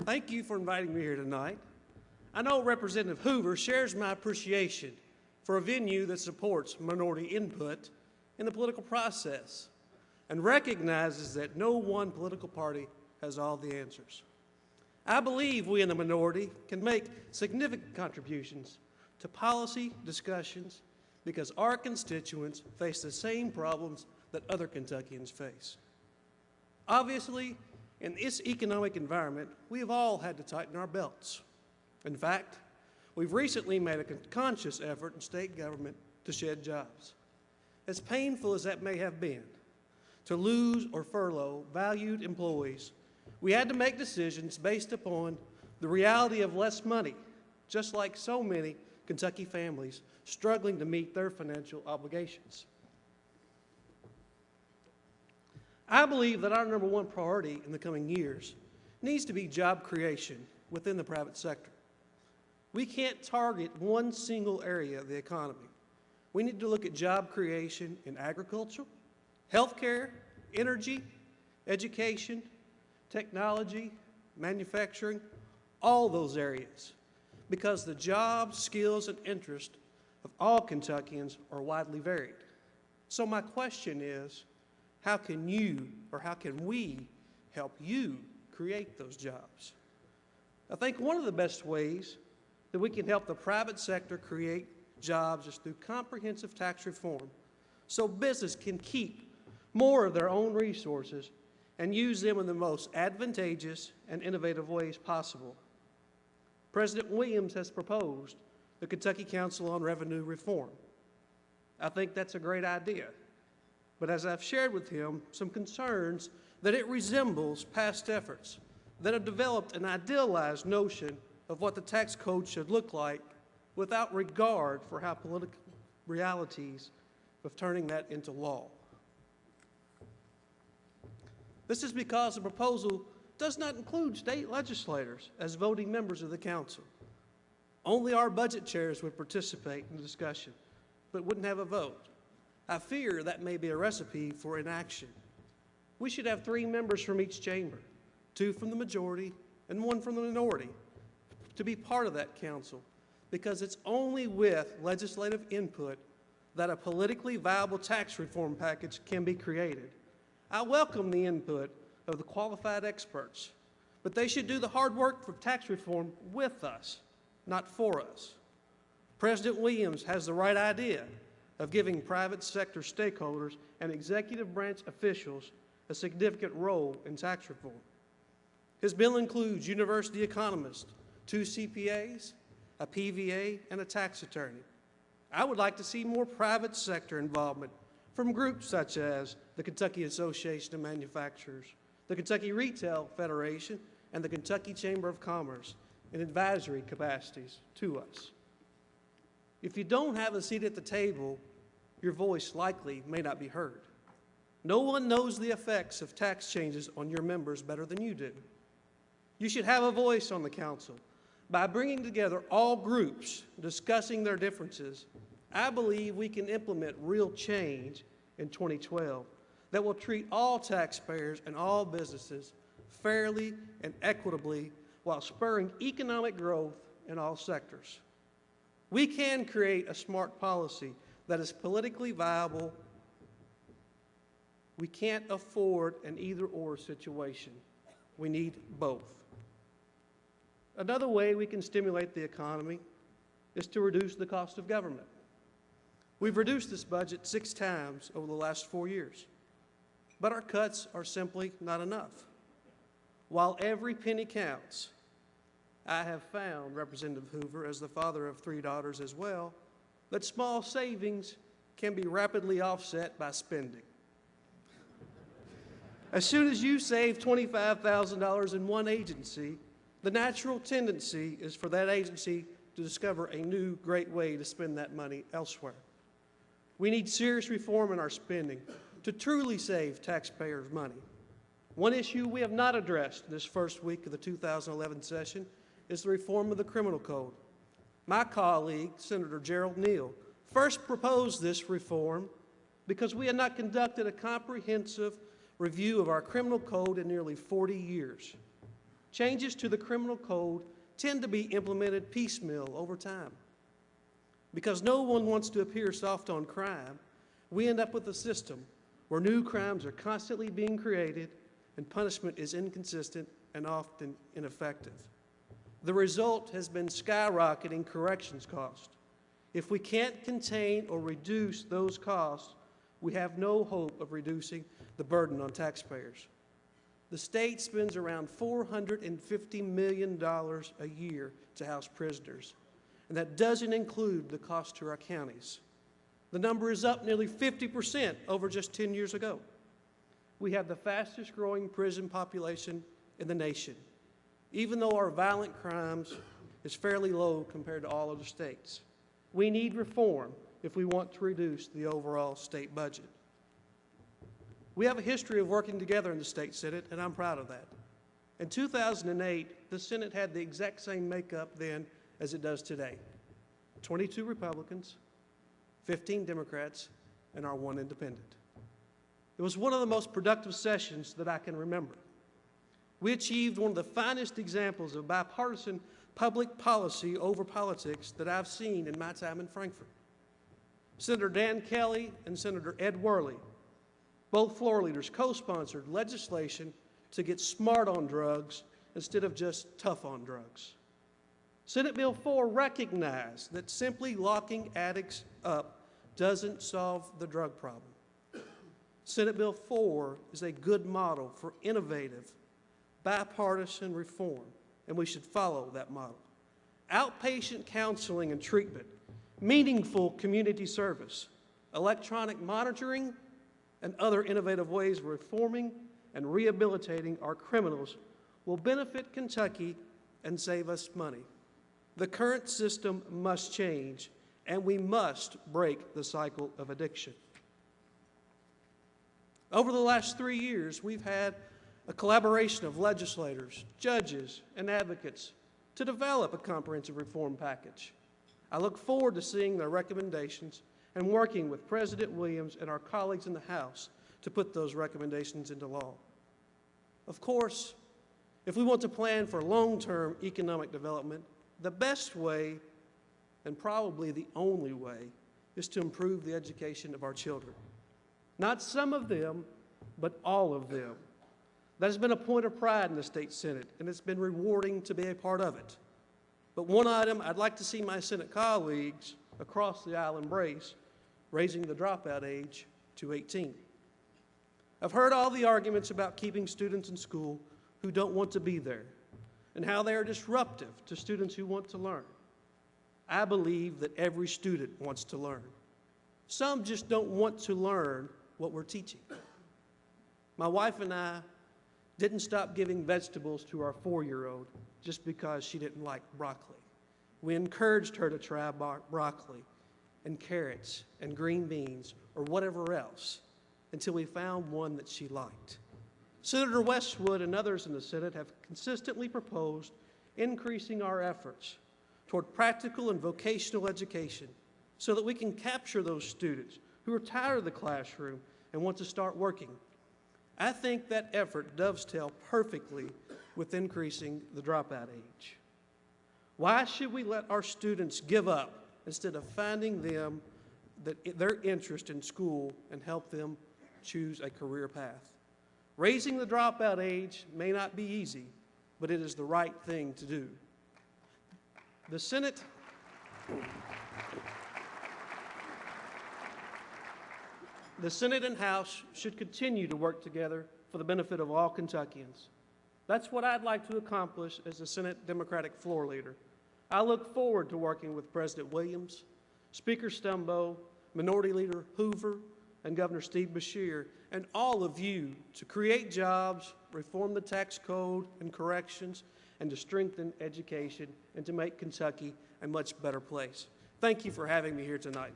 Thank you for inviting me here tonight. I know Representative Hoover shares my appreciation for a venue that supports minority input in the political process and recognizes that no one political party has all the answers. I believe we in the minority can make significant contributions to policy discussions because our constituents face the same problems that other Kentuckians face. Obviously, in this economic environment, we have all had to tighten our belts. In fact, we've recently made a conscious effort in state government to shed jobs. As painful as that may have been, to lose or furlough valued employees, we had to make decisions based upon the reality of less money, just like so many Kentucky families struggling to meet their financial obligations. I believe that our number one priority in the coming years needs to be job creation within the private sector. We can't target one single area of the economy. We need to look at job creation in agriculture, healthcare, energy, education, technology, manufacturing, all those areas, because the jobs, skills, and interests of all Kentuckians are widely varied. So my question is, how can you or how can we help you create those jobs? I think one of the best ways that we can help the private sector create jobs is through comprehensive tax reform, so business can keep more of their own resources and use them in the most advantageous and innovative ways possible. President Williams has proposed the Kentucky Council on Revenue Reform. I think that's a great idea, but as I've shared with him, some concerns that it resembles past efforts that have developed an idealized notion of what the tax code should look like without regard for how political realities of turning that into law. This is because the proposal does not include state legislators as voting members of the council. Only our budget chairs would participate in the discussion, but wouldn't have a vote. I fear that may be a recipe for inaction. We should have 3 members from each chamber, 2 from the majority and 1 from the minority, to be part of that council, because it's only with legislative input that a politically viable tax reform package can be created. I welcome the input of the qualified experts, but they should do the hard work for tax reform with us, not for us. President Williams has the right idea of giving private sector stakeholders and executive branch officials a significant role in tax reform. His bill includes university economists, 2 CPAs, a PVA, and a tax attorney. I would like to see more private sector involvement from groups such as the Kentucky Association of Manufacturers, the Kentucky Retail Federation, and the Kentucky Chamber of Commerce in advisory capacities to us. If you don't have a seat at the table, your voice likely may not be heard. No one knows the effects of tax changes on your members better than you do. You should have a voice on the council. By bringing together all groups discussing their differences, I believe we can implement real change in 2012 that will treat all taxpayers and all businesses fairly and equitably while spurring economic growth in all sectors. We can create a smart policy that is politically viable. We can't afford an either-or situation. We need both. Another way we can stimulate the economy is to reduce the cost of government. We've reduced this budget 6 times over the last 4 years, but our cuts are simply not enough. While every penny counts, I have found, Representative Hoover, as the father of 3 daughters as well, that small savings can be rapidly offset by spending. As soon as you save $25,000 in one agency, the natural tendency is for that agency to discover a new great way to spend that money elsewhere. We need serious reform in our spending to truly save taxpayers money. One issue we have not addressed this first week of the 2011 session is the reform of the criminal code. My colleague, Senator Gerald Neal, first proposed this reform because we had not conducted a comprehensive review of our criminal code in nearly 40 years. Changes to the criminal code tend to be implemented piecemeal over time. Because no one wants to appear soft on crime, we end up with a system where new crimes are constantly being created and punishment is inconsistent and often ineffective. The result has been skyrocketing corrections costs. If we can't contain or reduce those costs, we have no hope of reducing the burden on taxpayers. The state spends around $450 million a year to house prisoners, and that doesn't include the cost to our counties. The number is up nearly 50% over just 10 years ago. We have the fastest growing prison population in the nation, even though our violent crimes is fairly low compared to all other states. We need reform if we want to reduce the overall state budget. We have a history of working together in the state Senate, and I'm proud of that. In 2008, the Senate had the exact same makeup then as it does today. 22 Republicans, 15 Democrats, and our one independent. It was one of the most productive sessions that I can remember. We achieved one of the finest examples of bipartisan public policy over politics that I've seen in my time in Frankfort. Senator Dan Kelly and Senator Ed Worley, both floor leaders, co-sponsored legislation to get smart on drugs instead of just tough on drugs. Senate Bill 4 recognized that simply locking addicts up doesn't solve the drug problem. Senate Bill 4 is a good model for innovative, bipartisan reform, and we should follow that model. Outpatient counseling and treatment, meaningful community service, electronic monitoring, and other innovative ways of reforming and rehabilitating our criminals will benefit Kentucky and save us money. The current system must change, and we must break the cycle of addiction. Over the last 3 years, we've had a collaboration of legislators, judges, and advocates to develop a comprehensive reform package. I look forward to seeing their recommendations and working with President Williams and our colleagues in the House to put those recommendations into law. Of course, if we want to plan for long-term economic development, the best way, and probably the only way, is to improve the education of our children. Not some of them, but all of them. That has been a point of pride in the state Senate, and it's been rewarding to be a part of it. But one item I'd like to see my Senate colleagues across the aisle embrace, raising the dropout age to 18. I've heard all the arguments about keeping students in school who don't want to be there, and how they are disruptive to students who want to learn. I believe that every student wants to learn. Some just don't want to learn what we're teaching. My wife and I didn't stop giving vegetables to our 4-year-old just because she didn't like broccoli. We encouraged her to try broccoli and carrots and green beans or whatever else until we found one that she liked. Senator Westwood and others in the Senate have consistently proposed increasing our efforts toward practical and vocational education so that we can capture those students who are tired of the classroom and want to start working. I think that effort dovetails perfectly with increasing the dropout age. Why should we let our students give up instead of finding them their interest in school and help them choose a career path? Raising the dropout age may not be easy, but it is the right thing to do. The Senate and House should continue to work together for the benefit of all Kentuckians. That's what I'd like to accomplish as the Senate Democratic floor leader. I look forward to working with President Williams, Speaker Stumbo, Minority Leader Hoover, and Governor Steve Beshear, and all of you to create jobs, reform the tax code and corrections, and to strengthen education and to make Kentucky a much better place. Thank you for having me here tonight.